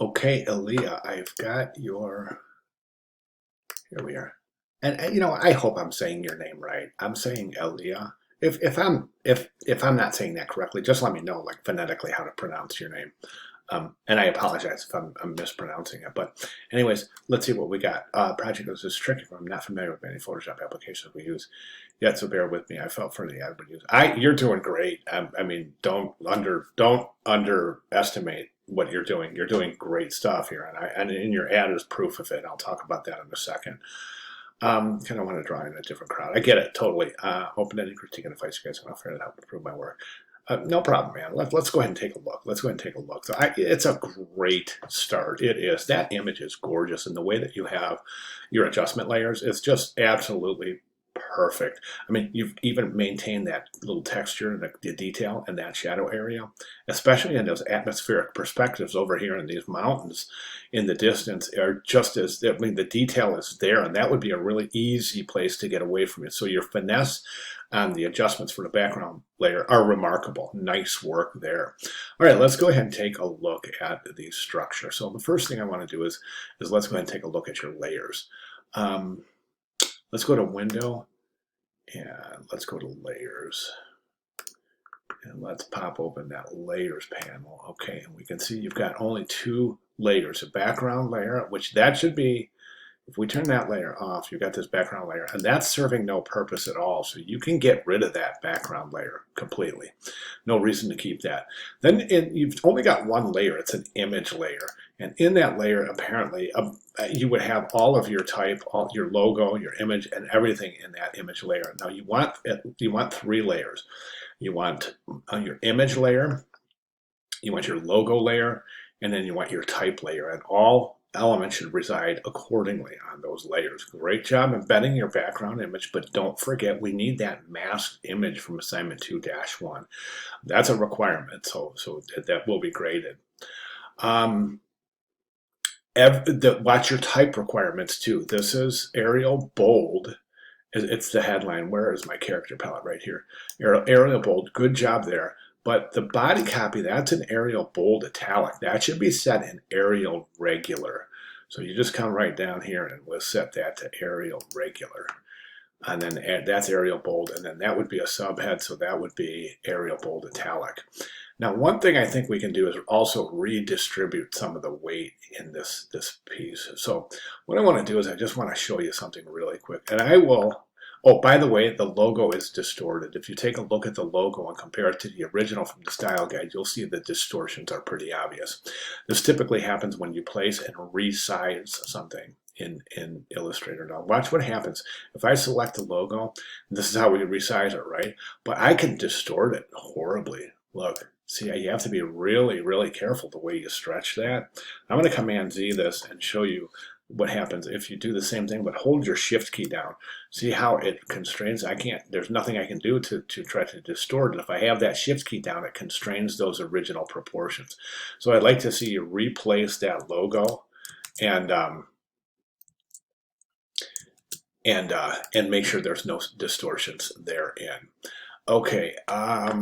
Okay, Aliyiah, I've got your, here we are. And you know, I hope I'm saying your name right. I'm saying Aliyiah. If I'm not saying that correctly, just let me know, like phonetically, how to pronounce your name. And I apologize if I'm mispronouncing it. But anyways, let's see what we got. Project this is tricky. I'm not familiar with many Photoshop applications we use yet, so bear with me. I felt for the ad would use. You're doing great. I mean, don't underestimate what you're doing. You're doing great stuff here, and in your ad is proof of it. I'll talk about that in a second. Kind of want to draw in a different crowd. I get it totally. Open any critique and advice you guys want to offer to help improve my work. No problem, man. Let's go ahead and take a look. Let's go ahead and take a look. So it's a great start. It is. That image is gorgeous, and the way that you have your adjustment layers is just absolutely perfect. I mean, you've even maintained that little texture, the detail in that shadow area, especially in those atmospheric perspectives over here in these mountains in the distance are just as, I mean, the detail is there, and that would be a really easy place to get away from it. So your finesse and the adjustments for the background layer are remarkable. Nice work there. All right, let's go ahead and take a look at the structure. So the first thing I want to do is let's go ahead and take a look at your layers. Let's go to Window, and let's go to Layers. And let's pop open that Layers panel. Okay, and we can see you've got only two layers. A background layer, which that should be, if we turn that layer off, you've got this background layer, and that's serving no purpose at all. So you can get rid of that background layer completely. No reason to keep that. Then you've only got one layer. It's an image layer. And in that layer, apparently, you would have all of your type, all your logo, your image, and everything in that image layer. Now you want three layers. You want your image layer, you want your logo layer, and then you want your type layer. And all elements should reside accordingly on those layers. Great job embedding your background image, but don't forget we need that masked image from assignment 2-1. That's a requirement, so that will be graded. Watch your type requirements too. This is Arial Bold. It's the headline. Where is my character palette? Right here. Arial Bold. Good job there. But the body copy, that's an Arial Bold italic. That should be set in Arial Regular. So you just come right down here and we'll set that to Arial Regular. And then that's Arial Bold, and then that would be a subhead, so that would be Arial Bold Italic. Now, one thing I think we can do is also redistribute some of the weight in this piece. So what I want to do is I just want to show you something really quick. And I will, oh, by the way, the logo is distorted. If you take a look at the logo and compare it to the original from the style guide, you'll see the distortions are pretty obvious. This typically happens when you place and resize something in Illustrator. Now watch what happens. If I select the logo, this is how we resize it, right? But I can distort it horribly. Look, see, you have to be really, really careful the way you stretch that. I'm going to Command Z this and show you what happens if you do the same thing, but hold your Shift key down. See how it constrains? There's nothing I can do to try to distort it. If I have that Shift key down, it constrains those original proportions. So I'd like to see you replace that logo and make sure there's no distortions therein. Okay, let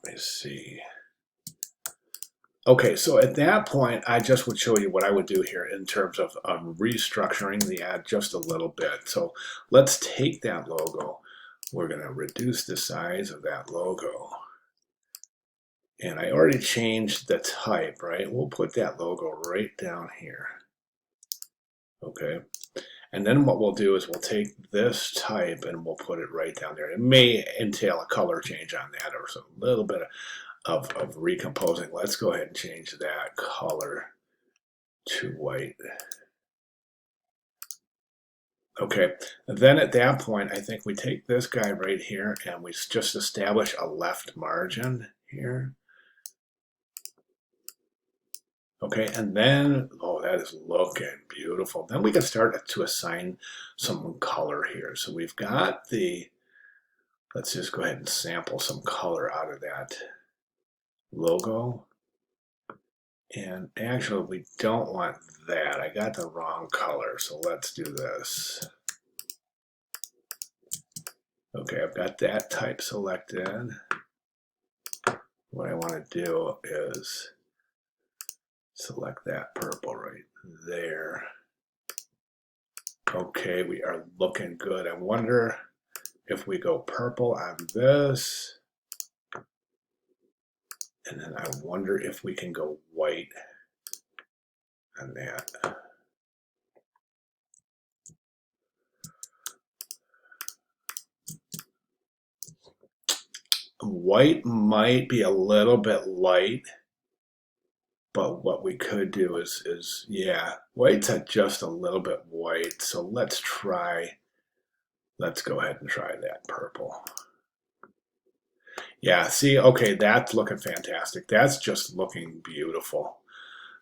me see. Okay, so at that point, I just would show you what I would do here in terms of restructuring the ad just a little bit. So let's take that logo. We're going to reduce the size of that logo. And I already changed the type, right? We'll put that logo right down here. Okay. And then what we'll do is we'll take this type and we'll put it right down there. It may entail a color change on that or some little bit of recomposing. Let's go ahead and change that color to white. Okay, and then at that point, I think we take this guy right here and we just establish a left margin here. Okay, and then, oh, that is looking beautiful. Then we can start to assign some color here. So we've got let's just go ahead and sample some color out of that logo. And actually, we don't want that. I got the wrong color, so let's do this. Okay, I've got that type selected. What I want to do is Select that purple right there. Okay, we are looking good. I wonder if we go purple on this, and then I wonder if we can go white on that. White might be a little bit light, but what we could do is yeah, white's at just a little bit white. So let's go ahead and try that purple. Yeah, see, okay, that's looking fantastic. That's just looking beautiful.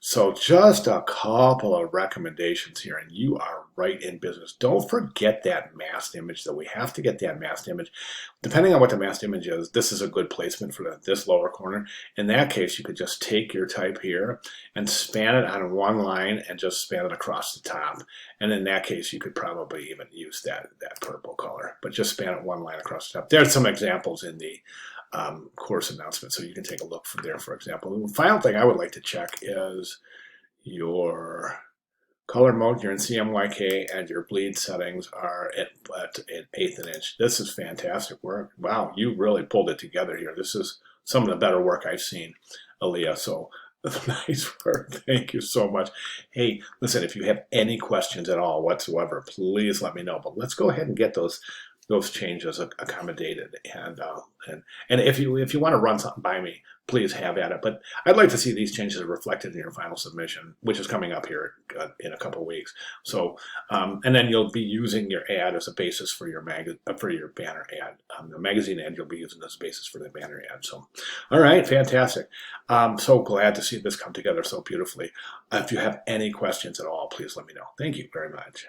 So just a couple of recommendations here, and you are right in business. Don't forget that masked image, though. We have to get that masked image. Depending on what the masked image is, this is a good placement for this lower corner. In that case, you could just take your type here and span it on one line and just span it across the top. And in that case, you could probably even use that purple color, but just span it one line across the top. There's some examples in the course announcement, so you can take a look from there, for example. The final thing I would like to check is your color mode. You're in CMYK, and your bleed settings are at an eighth an inch. This is fantastic work. Wow, you really pulled it together here. This is some of the better work I've seen, Aliyiah. So nice work. Thank you so much. Hey, listen, if you have any questions at all whatsoever, please let me know. But let's go ahead and get those changes accommodated, and if you want to run something by me, please have at it. But I'd like to see these changes reflected in your final submission, which is coming up here in a couple of weeks. So and then you'll be using your ad as a basis for your banner ad. The magazine ad you'll be using as a basis for the banner ad. So all right, fantastic. So glad to see this come together so beautifully. If you have any questions at all, please let me know. Thank you very much.